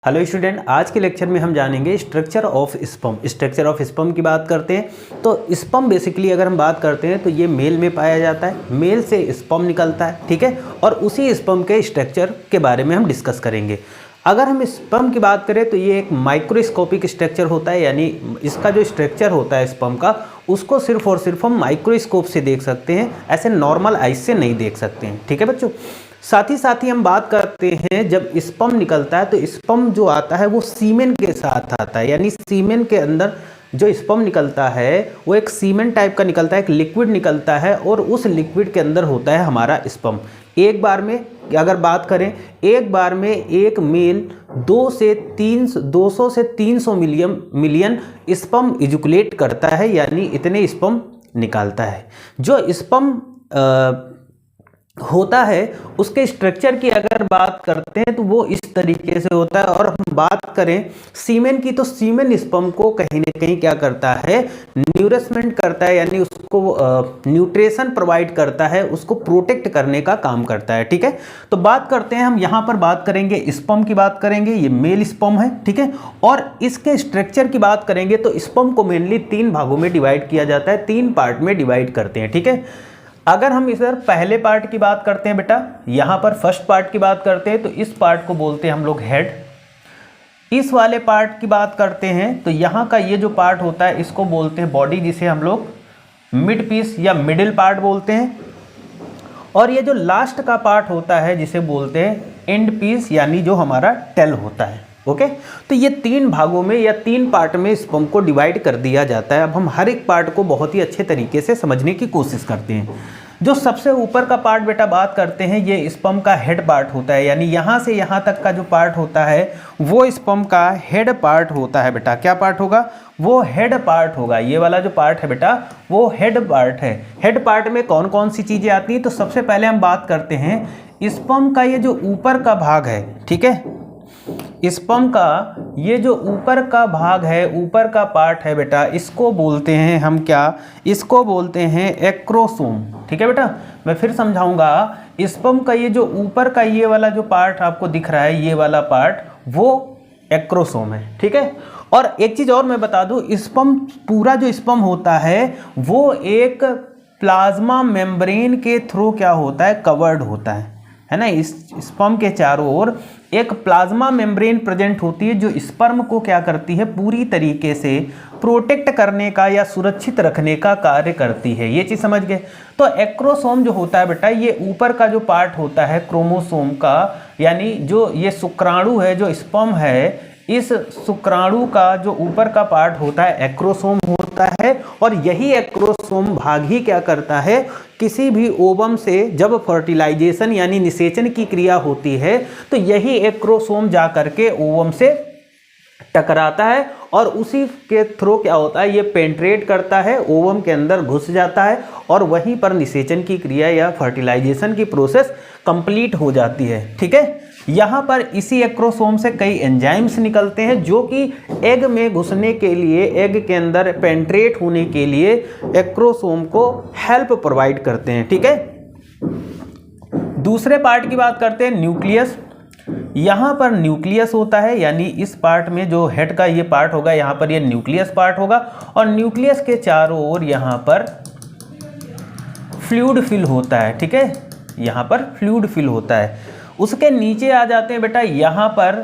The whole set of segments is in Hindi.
हेलो स्टूडेंट, आज के लेक्चर में हम जानेंगे structure of sperm. Structure of sperm की बात करते हैं तो स्पर्म बेसिकली अगर हम बात करते हैं तो ये मेल में पाया जाता है, मेल से स्पर्म निकलता है, ठीक है। और उसी स्पर्म के स्ट्रक्चर के बारे में हम डिस्कस करेंगे। अगर हम स्पर्म की बात करें तो ये एक माइक्रोस्कोपिक स्ट्रक्चर होता है, यानी इसका जो स्ट्रक्चर होता है स्पर्म का, उसको सिर्फ और सिर्फ हम माइक्रोस्कोप से देख सकते हैं, ऐसे नॉर्मल आइज से नहीं देख सकते हैं, ठीक है बच्चों। साथ ही हम बात करते हैं जब स्पर्म निकलता है तो स्पर्म जो आता है वो सीमेन के साथ आता है, यानी सीमेन के अंदर जो स्पर्म निकलता है वो एक सीमेन टाइप का निकलता है, एक लिक्विड निकलता है और उस लिक्विड के अंदर होता है हमारा स्पर्म। एक बार में अगर बात करें, एक बार में एक मेल 200 से 300 मिलियन स्पर्म इजुकुलेट करता है, यानी इतने स्पर्म निकालता है। जो स्पर्म होता है उसके स्ट्रक्चर की अगर बात करते हैं तो वो इस तरीके से होता है। और हम बात करें सीमेन की तो सीमेन स्पर्म को कहीं ना कहीं क्या करता है, न्यूरिशमेंट करता है, यानी उसको न्यूट्रिशन प्रोवाइड करता है, उसको प्रोटेक्ट करने का काम करता है, ठीक है। तो बात करते हैं, हम यहाँ पर बात करेंगे स्पर्म की बात करेंगे, ये मेल स्पर्म है, ठीक है। और इसके स्ट्रक्चर की बात करेंगे तो स्पर्म को मेनली 3 भागों में डिवाइड किया जाता है, 3 पार्ट में डिवाइड करते हैं, ठीक है। अगर हम इधर पहले पार्ट की बात करते हैं बेटा, यहां पर फर्स्ट पार्ट की बात करते हैं तो इस पार्ट को बोलते हैं हम लोग हेड। इस वाले पार्ट की बात करते हैं तो यहां का ये जो पार्ट होता है इसको बोलते हैं बॉडी, जिसे हम लोग मिड पीस या मिडिल पार्ट बोलते हैं। और ये जो लास्ट का पार्ट होता है जिसे बोलते हैं एंड पीस, यानी जो हमारा टेल होता है, ओके। तो ये 3 भागों में या 3 पार्ट में स्पर्म को डिवाइड कर दिया जाता है। अब हम हर एक पार्ट को बहुत ही अच्छे तरीके से समझने की कोशिश करते हैं। जो सबसे ऊपर का पार्ट बेटा बात करते हैं, ये स्पर्म का हेड पार्ट होता है, यानी यहाँ से यहाँ तक का जो पार्ट होता है वो स्पर्म का हेड पार्ट होता है बेटा। क्या पार्ट होगा? वो हेड पार्ट होगा। ये वाला जो पार्ट है बेटा वो हेड पार्ट है। हेड पार्ट में कौन कौन सी चीज़ें आती हैं? तो सबसे पहले हम बात करते हैं स्पर्म का ये जो ऊपर का भाग है, ठीक है। स्पर्म का ये जो ऊपर का भाग है, ऊपर का पार्ट है बेटा, इसको बोलते हैं हम क्या? इसको बोलते हैं एक्रोसोम, ठीक है बेटा। मैं फिर समझाऊंगा। स्पर्म का ये जो ऊपर का ये वाला जो पार्ट आपको दिख रहा है, ये वाला पार्ट, वो एक्रोसोम है, ठीक है। और एक चीज़ और मैं बता दूं, स्पर्म पूरा जो स्पर्म होता है वो एक प्लाज्मा मेम्ब्रेन के थ्रू क्या होता है, कवर्ड होता है ना। इस स्पर्म के चारों ओर एक प्लाज्मा मेम्ब्रेन प्रेजेंट होती है जो स्पर्म को क्या करती है, पूरी तरीके से प्रोटेक्ट करने का या सुरक्षित रखने का कार्य करती है। ये चीज़ समझ गए। तो एक्रोसोम जो होता है बेटा, ये ऊपर का जो पार्ट होता है क्रोमोसोम का, यानी जो ये शुक्राणु है, जो स्पर्म है, इस शुक्राणु का जो ऊपर का पार्ट होता है एक्रोसोम होता है। और यही एक्रोसोम भाग ही क्या करता है, किसी भी ओवम से जब फर्टिलाइजेशन यानी निषेचन की क्रिया होती है तो यही एक्रोसोम जा करके ओवम से टकराता है और उसी के थ्रू क्या होता है, ये पेंट्रेट करता है, ओवम के अंदर घुस जाता है और वहीं पर निषेचन की क्रिया या फर्टिलाइजेशन की प्रोसेस कंप्लीट हो जाती है, ठीक है। यहाँ पर इसी एक्रोसोम से कई एंजाइम्स निकलते हैं जो कि एग में घुसने के लिए, एग के अंदर पेंट्रेट होने के लिए एक्रोसोम को हेल्प प्रोवाइड करते हैं, ठीक है। दूसरे पार्ट की बात करते हैं, न्यूक्लियस। यहाँ पर न्यूक्लियस होता है, यानी इस पार्ट में जो हेड का ये पार्ट होगा, यहाँ पर ये न्यूक्लियस पार्ट होगा और न्यूक्लियस के चारों ओर यहाँ पर फ्लूइड फिल होता है, ठीक है। यहाँ पर फ्लूइड फिल होता है। उसके नीचे आ जाते हैं बेटा, यहाँ पर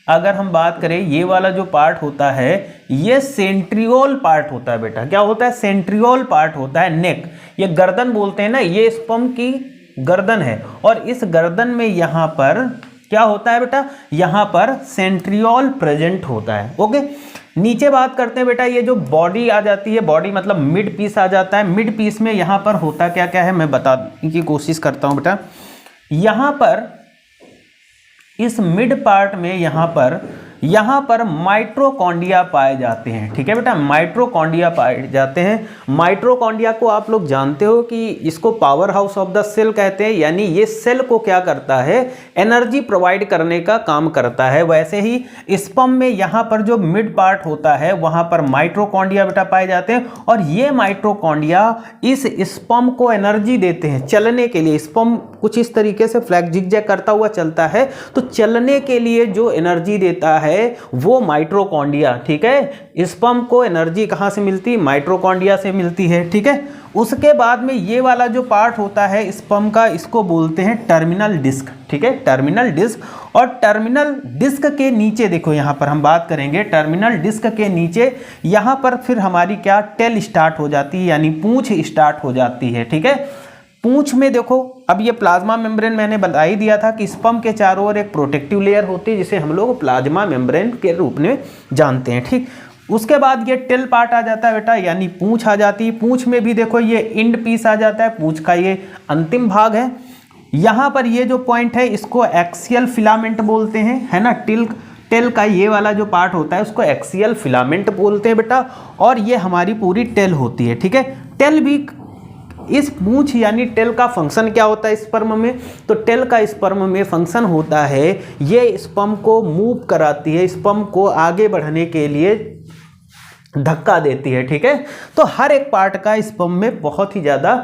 अगर हम बात करें, ये वाला जो पार्ट होता है ये सेंट्रियोल पार्ट होता है बेटा। क्या होता है? सेंट्रियोल पार्ट होता है, नेक, ये गर्दन बोलते हैं ना, ये स्पर्म की गर्दन है। और इस गर्दन में यहाँ पर क्या होता है बेटा, यहाँ पर सेंट्रियोल प्रेजेंट होता है, ओके। नीचे बात करते हैं बेटा, ये जो बॉडी आ जाती है, बॉडी मतलब मिड पीस आ जाता है। मिड पीस में यहाँ पर होता क्या क्या है मैं बताने की कोशिश करता हूँ बेटा। यहाँ पर इस मिड पार्ट में यहाँ पर यहाँ पर माइटोकॉन्ड्रिया पाए जाते हैं। ठीक है बेटा, माइटोकॉन्ड्रिया पाए जाते हैं। माइटोकॉन्ड्रिया को आप लोग जानते हो कि इसको powerhouse of the cell कहते हैं, यानी ये सेल को क्या करता है, एनर्जी प्रोवाइड करने का काम करता है। वैसे ही स्पर्म में यहाँ पर जो मिड पार्ट होता है वहाँ पर माइटोकॉन्ड्रिया बेटा पाए जाते हैं, और ये माइटोकॉन्ड्रिया इस स्पर्म को एनर्जी देते हैं चलने के लिए। स्पर्म कुछ इस तरीके से फ्लैग जिगजैग करता हुआ चलता है, तो चलने के लिए जो एनर्जी देता है वो माइटोकॉन्ड्रिया। ठीक है, स्पर्म को एनर्जी कहाँ से मिलती है, माइटोकॉन्ड्रिया से मिलती है। ठीक है, उसके बाद में ये वाला जो पार्ट होता है स्पर्म का, इसको बोलते हैं टर्मिनल डिस्क। ठीक है, टर्मिनल डिस्क। और टर्मिनल डिस्क के नीचे देखो, यहाँ पर हम बात करेंगे टर्मिनल डिस्क के नीचे, यहाँ पर फिर हमारी क्या टेल स्टार्ट हो जाती है, यानी पूंछ स्टार्ट हो जाती है। ठीक है, पूंछ में देखो, अब ये प्लाज्मा मेम्ब्रेन मैंने बता ही दिया था कि स्पर्म के चारों ओर एक प्रोटेक्टिव लेयर होती है जिसे हम लोग प्लाज्मा मेम्ब्रेन के रूप में जानते हैं। ठीक, उसके बाद ये टेल पार्ट आ जाता है बेटा, यानी पूंछ आ जाती है। पूंछ में भी देखो ये इंड पीस आ जाता है, पूंछ का ये अंतिम भाग है। यहाँ पर ये जो पॉइंट है इसको एक्सियल फिलामेंट बोलते हैं, है ना। टेल का ये वाला जो पार्ट होता है उसको एक्सियल फिलामेंट बोलते हैं बेटा, और ये हमारी पूरी टेल होती है। ठीक है, टेल भी, इस पूंछ यानी टेल का फंक्शन क्या होता है स्पर्म में, तो टेल का स्पर्म में फंक्शन होता है ये स्पर्म को मूव कराती है, स्पर्म को आगे बढ़ने के लिए धक्का देती है। ठीक है, तो हर एक पार्ट का स्पर्म में बहुत ही ज़्यादा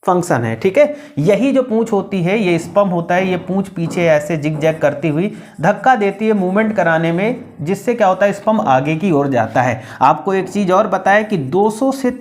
फंक्शन है। ठीक है, यही जो पूंछ होती है, ये स्पर्म होता है, ये पूंछ पीछे ऐसे जिग जैग करती हुई धक्का देती है मूवमेंट कराने में, जिससे क्या होता है स्पर्म आगे की ओर जाता है। आपको एक चीज़ और बताया कि 200 से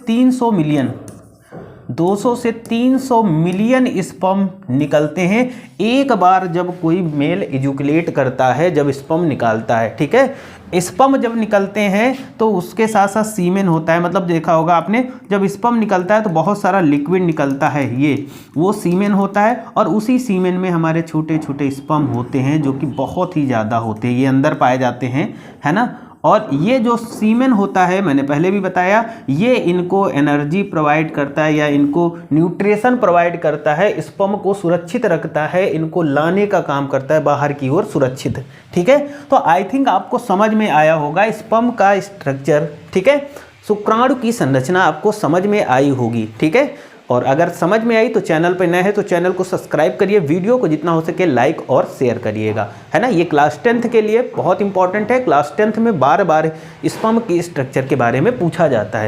300 मिलियन स्पर्म निकलते हैं एक बार जब कोई मेल इजुकुलेट करता है, जब स्पर्म निकालता है। ठीक है, स्पर्म जब निकलते हैं तो उसके साथ साथ सीमेन होता है, मतलब देखा होगा आपने, जब स्पर्म निकलता है तो बहुत सारा लिक्विड निकलता है, ये वो सीमेन होता है, और उसी सीमेन में हमारे छोटे छोटे स्पर्म होते हैं जो कि बहुत ही ज़्यादा होते हैं, ये अंदर पाए जाते हैं, है ना। और ये जो सीमेन होता है, मैंने पहले भी बताया, ये इनको एनर्जी प्रोवाइड करता है या इनको न्यूट्रिशन प्रोवाइड करता है, स्पर्म को सुरक्षित रखता है, इनको लाने का काम करता है बाहर की ओर सुरक्षित। ठीक है, तो आई थिंक आपको समझ में आया होगा स्पर्म का स्ट्रक्चर। ठीक है, शुक्राणु की संरचना आपको समझ में आई होगी। ठीक है, और अगर समझ में आई तो चैनल पर नए हैं तो चैनल को सब्सक्राइब करिए, वीडियो को जितना हो सके लाइक और शेयर करिएगा, है ना। ये क्लास 10th के लिए बहुत इंपॉर्टेंट है, क्लास 10th में बार बार स्पर्म की स्ट्रक्चर के बारे में पूछा जाता है।